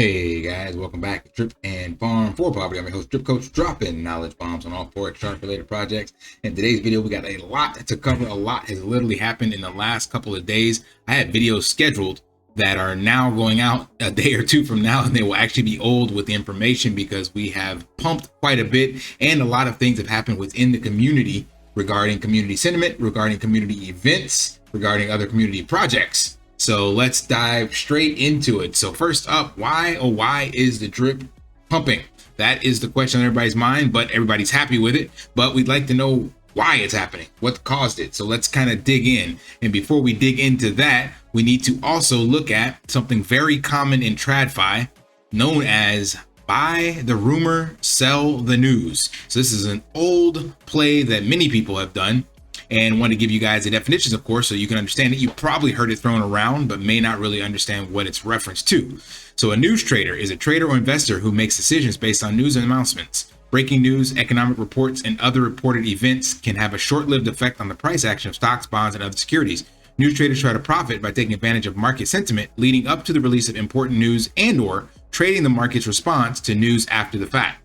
Hey guys, welcome back to Drip and Farm for Property. I'm your host, Drip Coach, dropping knowledge bombs on all Forex Shark related projects. In today's video, we got a lot to cover. A lot has literally happened in the last couple of days. I had videos scheduled that are now going out a day or two from now, and they will actually be old with the information because we have pumped quite a bit, and a lot of things have happened within the community regarding community sentiment, regarding community events, regarding other community projects. So let's dive straight into it. So first up, why is the drip pumping? That is the question on everybody's mind, but everybody's happy with it. But we'd like to know why it's happening, what caused it. So let's kind of dig in. And before we dig into that, we need to also look at something very common in TradFi known as buy the rumor, sell the news. So this is an old play that many people have done, and want to give you guys the definitions, of course, so you can understand it. You probably heard it thrown around, but may not really understand what it's referenced to. So a news trader is a trader or investor who makes decisions based on news and announcements. Breaking news, economic reports, and other reported events can have a short-lived effect on the price action of stocks, bonds, and other securities. News traders try to profit by taking advantage of market sentiment leading up to the release of important news and/or trading the market's response to news after the fact.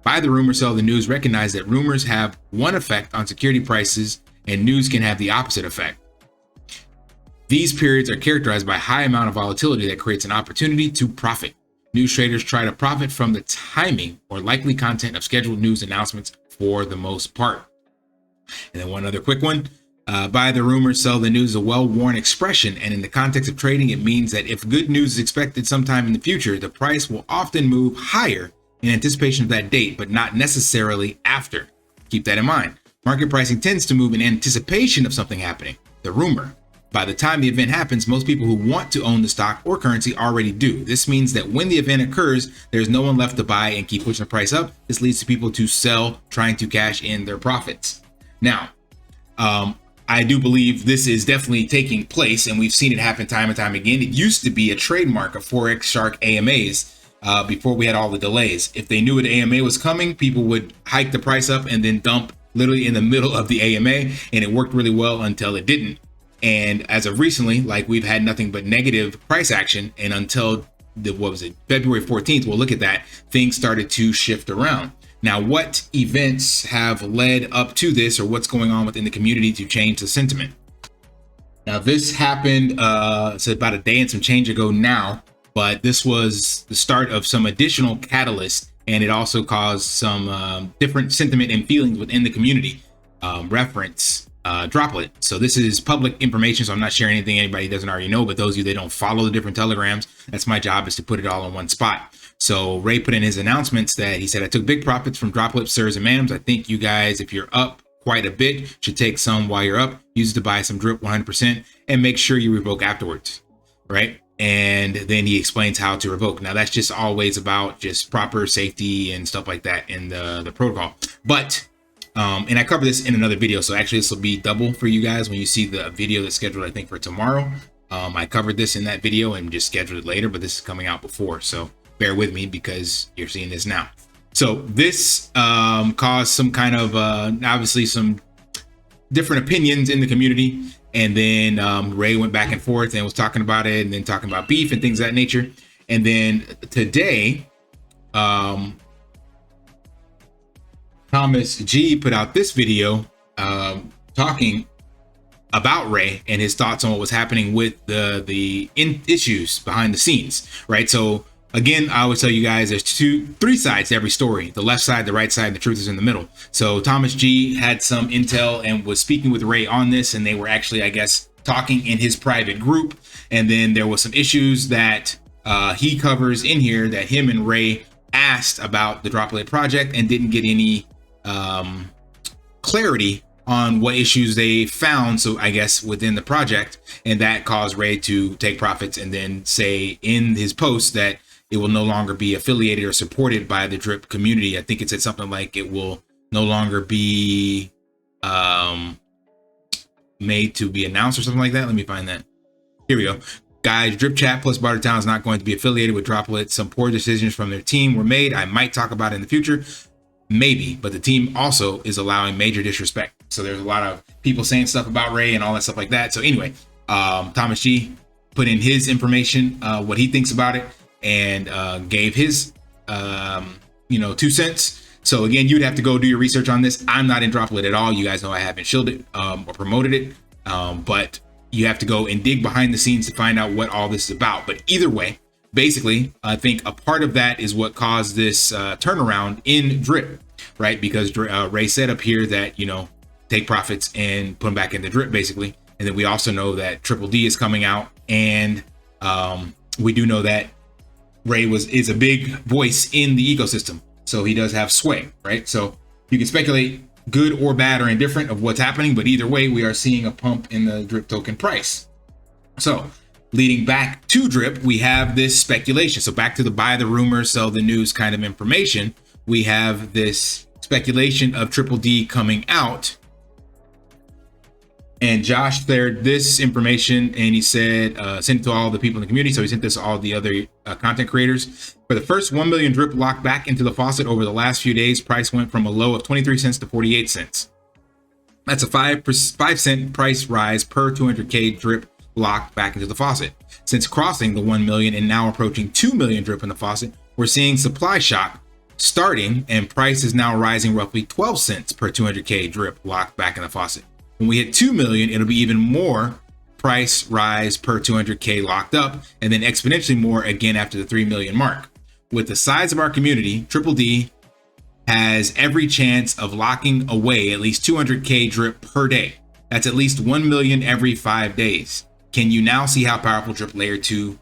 Buy the rumor, sell the news. Recognize that rumors have one effect on security prices and news can have the opposite effect. These periods are characterized by a high amount of volatility that creates an opportunity to profit. News traders try to profit from the timing or likely content of scheduled news announcements for the most part. And then one other quick one. Buy the rumor, sell the news is a well-worn expression, and in the context of trading, it means that if good news is expected sometime in the future, the price will often move higher in anticipation of that date, but not necessarily after. Keep that in mind. Market pricing tends to move in anticipation of something happening, the rumor. By the time the event happens, most people who want to own the stock or currency already do. This means that when the event occurs, there's no one left to buy and keep pushing the price up. This leads to people to sell, trying to cash in their profits. Now, I do believe this is definitely taking place, and we've seen it happen time and time again. It used to be a trademark of Forex Shark AMAs before we had all the delays. If they knew an AMA was coming, people would hike the price up and then dump literally in the middle of the AMA, and it worked really well until it didn't. And as of recently, like, we've had nothing but negative price action, and until February 14th, we'll look at that, things started to shift around. Now, what events have led up to this, or what's going on within the community to change the sentiment? Now, this happened so about a day and some change ago now, but this was the start of some additional catalysts, and it also caused some different sentiment and feelings within the community. Reference Droplet. So this is public information, so I'm not sharing anything anybody doesn't already know, but those of you that don't follow the different telegrams, that's my job, is to put it all in one spot. So Ray put in his announcements that he said, I took big profits from Droplet, sirs and ma'ams. I think you guys, if you're up quite a bit, should take some while you're up, use it to buy some drip 100%, and make sure you revoke afterwards, right? And then he explains how to revoke. Now, that's just always about just proper safety and stuff like that in the protocol. But and I cover this in another video, so actually this will be double for you guys when you see the video that's scheduled, I think, for tomorrow. I covered this in that video and just scheduled it later, but this is coming out before, so bear with me because you're seeing this now. So this caused some kind of obviously some different opinions in the community, and then Ray went back and forth and was talking about it, and then talking about beef and things of that nature. And then today Thomas G put out this video talking about Ray and his thoughts on what was happening with the issues behind the scenes, right? So again, I always tell you guys, there's three sides to every story: the left side, the right side, and the truth is in the middle. So Thomas G had some intel and was speaking with Ray on this, and they were actually, I guess, talking in his private group. And then there was some issues that he covers in here that him and Ray asked about the Droplet project and didn't get any clarity on what issues they found, so I guess within the project, and that caused Ray to take profits and then say in his post that it will no longer be affiliated or supported by the drip community. I think it said something like it will no longer be made to be announced or something like that. Let me find that. Here we go. Guys, Drip Chat plus Bartertown is not going to be affiliated with Droplet. Some poor decisions from their team were made. I might talk about it in the future. Maybe, but the team also is allowing major disrespect. So there's a lot of people saying stuff about Ray and all that stuff like that. So anyway, Thomas G put in his information, what he thinks about it. and gave his 2 cents. So again, you'd have to go do your research on this. I'm not in Droplet at all. You guys know I haven't shielded or promoted it, but you have to go and dig behind the scenes to find out what all this is about. But either way, basically, I think a part of that is what caused this turnaround in drip, right? Because Ray said up here that, take profits and put them back into drip, basically. And then we also know that Triple D is coming out, and we do know that Ray is a big voice in the ecosystem, so he does have sway, right? So you can speculate good or bad or indifferent of what's happening, but either way, we are seeing a pump in the drip token price. So leading back to drip, we have this speculation. So back to the buy the rumor, sell the news kind of information. We have this speculation of Triple D coming out. And Josh shared this information, and he said, send it to all the people in the community. So he sent this to all the other content creators. For the first 1 million drip locked back into the faucet over the last few days, price went from a low of 23 cents to 48 cents. That's a 5 cent price rise per 200K drip locked back into the faucet. Since crossing the 1 million and now approaching 2 million drip in the faucet, we're seeing supply shock starting, and price is now rising roughly 12 cents per 200K drip locked back in the faucet. When we hit 2 million, it'll be even more price rise per 200K locked up, and then exponentially more again after the 3 million mark. With the size of our community, Triple D has every chance of locking away at least 200K drip per day. That's at least 1 million every 5 days. Can you now see how powerful drip layer 2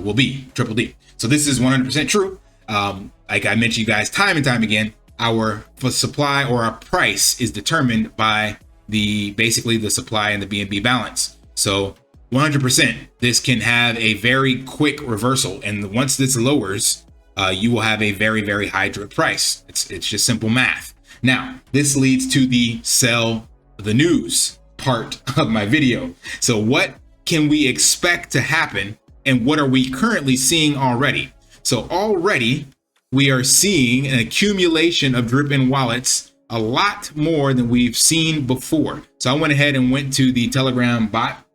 will be, Triple D? So this is 100% true. Like I mentioned you guys time and time again, our supply or our price is determined by basically the supply and the BNB balance. So 100%, this can have a very quick reversal. And once this lowers, you will have a very, very high drip price. It's just simple math. Now, this leads to the sell the news part of my video. So what can we expect to happen, and what are we currently seeing already? So already we are seeing an accumulation of drip in wallets, a lot more than we've seen before. So I went ahead and went to the Telegram bot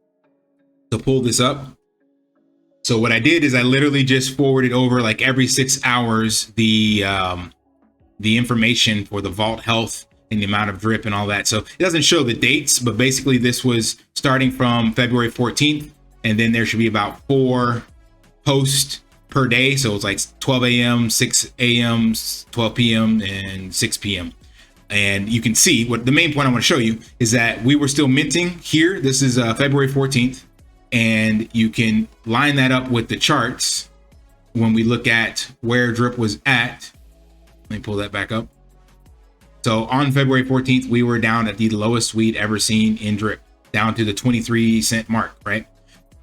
to pull this up. So what I did is I literally just forwarded over, like every 6 hours, the information for the vault health and the amount of drip and all that. So it doesn't show the dates, but basically this was starting from February 14th, and then there should be about 4 posts per day. So it's like 12 a.m., 6 a.m., 12 p.m., and 6 p.m. And you can see what the main point I want to show you is that we were still minting here. This is February 14th. And you can line that up with the charts when we look at where drip was at. Let me pull that back up. So on February 14th, we were down at the lowest we'd ever seen in drip, down to the 23 cent mark, right?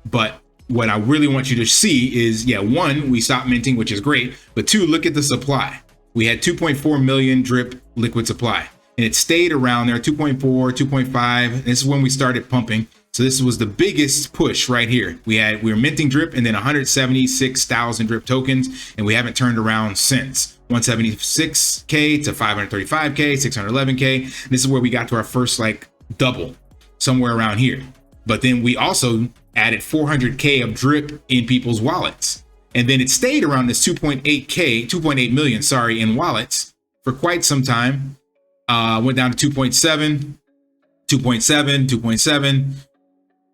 But what I really want you to see is, yeah, 1, we stopped minting, which is great. But 2, look at the supply. We had 2.4 million drip liquid supply, and it stayed around there, 2.4, 2.5. This is when we started pumping. So this was the biggest push right here. We were minting drip and then 176,000 drip tokens, and we haven't turned around since. 176K to 535K, 611K. This is where we got to our first like double, somewhere around here. But then we also added 400K of drip in people's wallets. And then it stayed around this 2.8 million, sorry, in wallets for quite some time. Went down to 2.7, 2.7, 2.7,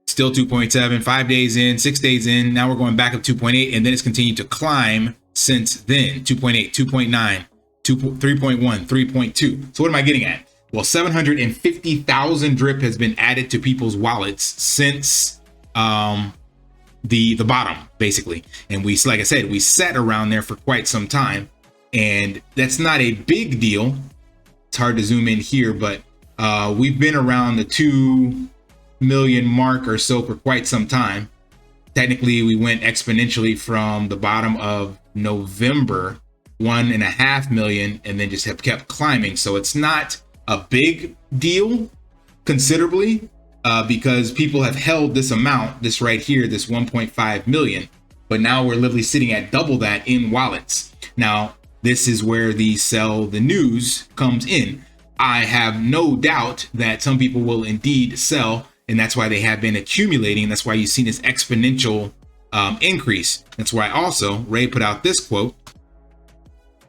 still 2.7, 5 days in, 6 days in. Now we're going back up 2.8, and then it's continued to climb since then. 2.8, 2.9, 3.1, 3.2. So what am I getting at? Well, 750,000 drip has been added to people's wallets since the bottom, basically. And we, like I said, we sat around there for quite some time, and that's not a big deal. It's hard to zoom in here, but we've been around the 2 million mark or so for quite some time. Technically, we went exponentially from the bottom of November, 1.5 million, and then just have kept climbing. So it's not a big deal considerably, because people have held this amount, this right here, this 1.5 million, but now we're literally sitting at double that in wallets. Now, this is where the sell the news comes in. I have no doubt that some people will indeed sell, and that's why they have been accumulating. That's why you've seen this exponential increase. That's why also Ray put out this quote: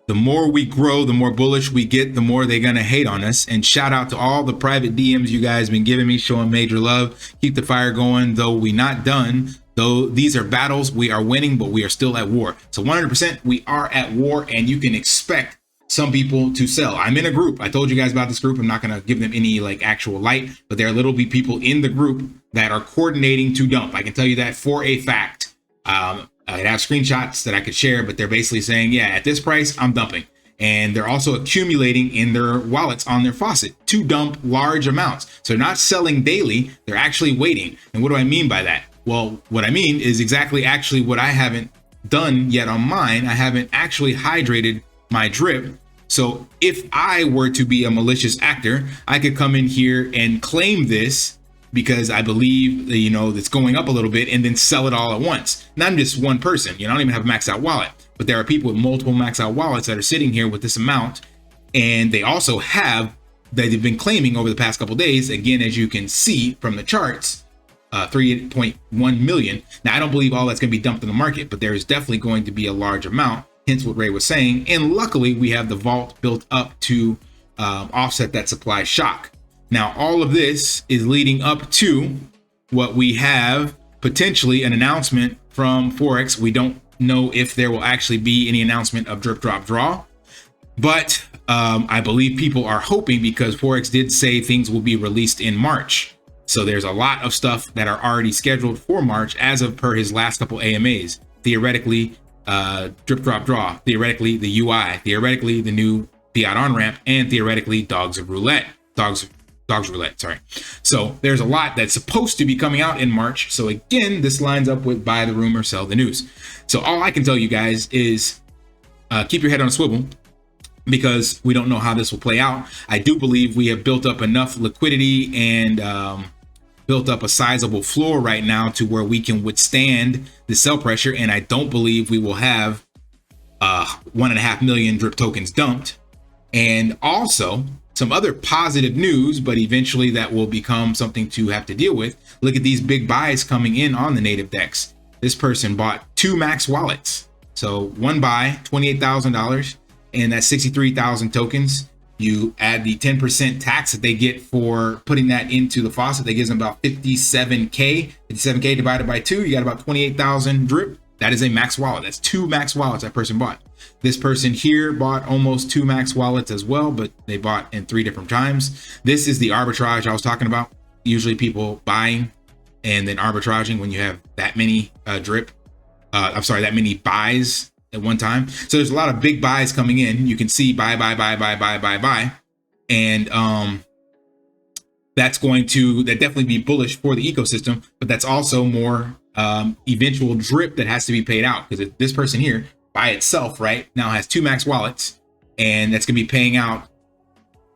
the more we grow, the more bullish we get, the more they're going to hate on us. And shout out to all the private DMs you guys been giving me, showing major love. Keep the fire going, though we not done. Though these are battles, we are winning, but we are still at war. So 100% we are at war, and you can expect some people to sell. I'm in a group. I told you guys about this group. I'm not going to give them any like actual light, but there are literally people in the group that are coordinating to dump. I can tell you that for a fact. I'd have screenshots that I could share, but they're basically saying, yeah, at this price, I'm dumping. And they're also accumulating in their wallets on their Faucet to dump large amounts. So they're not selling daily, they're actually waiting. And what do I mean by that? Well, what I mean is exactly actually what I haven't done yet on mine. I haven't actually hydrated my drip. So if I were to be a malicious actor, I could come in here and claim this because I believe, you know, it's going up a little bit, and then sell it all at once. And I'm just one person, you know, I don't even have a maxed out wallet, but there are people with multiple maxed out wallets that are sitting here with this amount. And they also have, that they've been claiming over the past couple of days, again, as you can see from the charts, 3.1 million. Now, I don't believe all that's going to be dumped in the market, but there is definitely going to be a large amount, hence what Ray was saying. And luckily we have the vault built up to offset that supply shock. Now, all of this is leading up to what we have, potentially an announcement from Forex. We don't know if there will actually be any announcement of drip, drop, draw, but I believe people are hoping, because Forex did say things will be released in March. So there's a lot of stuff that are already scheduled for March as of per his last couple AMAs. Theoretically, drip, drop, draw, theoretically the UI, theoretically the new fiat on-ramp, and theoretically dogs roulette. Sorry. So there's a lot that's supposed to be coming out in March. So again, this lines up with buy the rumor, sell the news. So all I can tell you guys is keep your head on a swivel, because we don't know how this will play out. I do believe we have built up enough liquidity and built up a sizable floor right now to where we can withstand the sell pressure. And I don't believe we will have 1.5 million drip tokens dumped. And also some other positive news, but eventually that will become something to have to deal with. Look at these big buys coming in on the native DEX. This person bought 2 max wallets. So one buy, $28,000, and that's 63,000 tokens. You add the 10% tax that they get for putting that into the faucet, that gives them about 57K. 57K divided by 2, you got about 28,000 drip. That is a max wallet. That's 2 max wallets that person bought. This person here bought almost 2 max wallets as well, but they bought in 3 different times. This is the arbitrage I was talking about. Usually people buying and then arbitraging when you have that many that many buys at one time. So there's a lot of big buys coming in. You can see buy. And that definitely be bullish for the ecosystem, but that's also more eventual drip that has to be paid out, because this person here by itself right now has 2 max wallets, and that's gonna be paying out,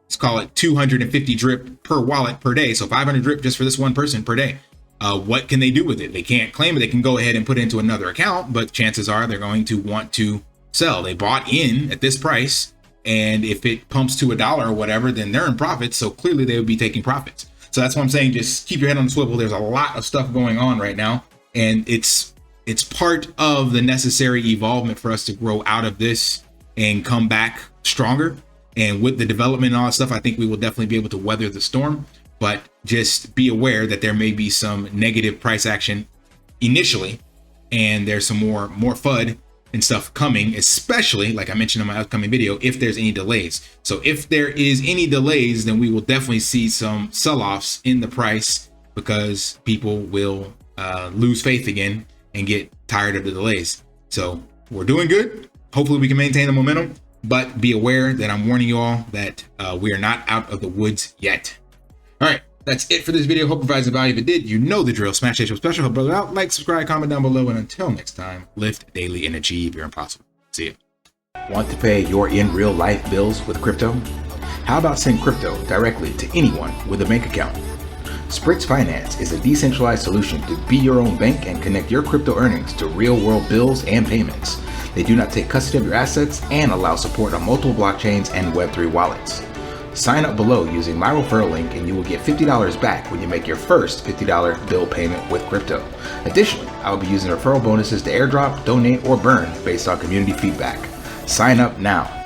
let's call it 250 drip per wallet per day. So 500 drip just for this one person per day. What can they do with it? They can't claim it. They can go ahead and put it into another account, but chances are they're going to want to sell. They bought in at this price, and if it pumps to $1 or whatever, then they're in profits. So clearly they would be taking profits. So that's what I'm saying. Just keep your head on the swivel. There's a lot of stuff going on right now, and it's part of the necessary evolvement for us to grow out of this and come back stronger. And with the development and all that stuff, I think we will definitely be able to weather the storm. But just be aware that there may be some negative price action initially, and there's some more FUD and stuff coming, especially like I mentioned in my upcoming video, if there's any delays. So if there is any delays, then we will definitely see some sell-offs in the price, because people will lose faith again and get tired of the delays. So we're doing good. Hopefully we can maintain the momentum, but be aware that I'm warning you all that we are not out of the woods yet. All right, that's it for this video. Hope it provides value. If it did, you know the drill. Smash that special. Help brother out. Like, subscribe, comment down below. And until next time, lift daily and achieve your impossible. See ya. Want to pay your in real life bills with crypto? How about send crypto directly to anyone with a bank account? Spritz Finance is a decentralized solution to be your own bank and connect your crypto earnings to real world bills and payments. They do not take custody of your assets and allow support on multiple blockchains and Web3 wallets. Sign up below using my referral link and you will get $50 back when you make your first $50 bill payment with crypto. Additionally, I will be using referral bonuses to airdrop, donate, or burn based on community feedback. Sign up now.